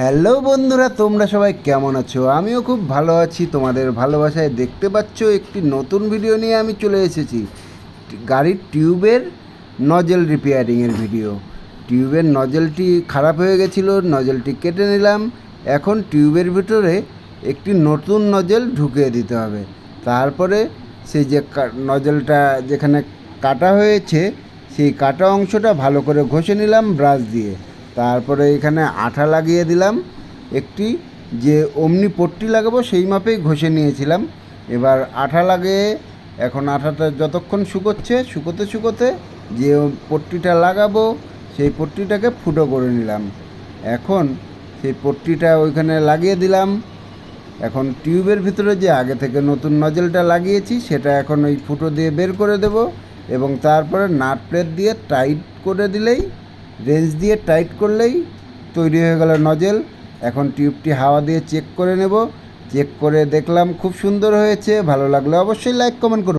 Hello বন্ধুরা, তোমরা সবাই কেমন আছো? আমিও খুব ভালো আছি। তোমাদের ভালোবাসায় দেখতে পাচ্ছ একটি নতুন ভিডিও নিয়ে আমি চলে এসেছি। গাড়ির টিউবের নজেল রিপেয়ারিংয়ের ভিডিও। টিউবের নজেলটি খারাপ হয়ে গেছিলো, নজেলটি কেটে নিলাম। এখন টিউবের ভিতরে একটি নতুন নজেল ঢুকিয়ে দিতে হবে। তারপরে সেই যে নজেলটা যেখানে কাটা হয়েছে সেই কাটা অংশটা ভালো করে ঘষে নিলাম ব্রাশ দিয়ে। তারপরে এখানে আঠা লাগিয়ে দিলাম একটি, যে অমনি পট্টি লাগাবো সেই মাপেই ঘষে নিয়েছিলাম। এবার আঠা লাগিয়ে এখন আঠাটা যতক্ষণ শুকোতে শুকোতে যে পট্টিটা লাগাবো সেই পট্টিটাকে ফুটো করে নিলাম। এখন সেই পট্টিটা ওইখানে লাগিয়ে দিলাম। এখন টিউবের ভিতরে যে আগে থেকে নতুন নজেলটা লাগিয়েছি সেটা এখন ওই ফুটো দিয়ে বের করে দেব এবং তারপরে নাট প্লেট দিয়ে টাইট করে দিলেই, রেঞ্চ দিয়ে টাইট করলেই তৈরি হয়ে গেল নজেল। এখন টিউবটি হাওয়া দিয়ে চেক করে নেব। চেক করে দেখলাম খুব সুন্দর হয়েছে। ভালো লাগলে অবশ্যই লাইক কমেন্ট করুন।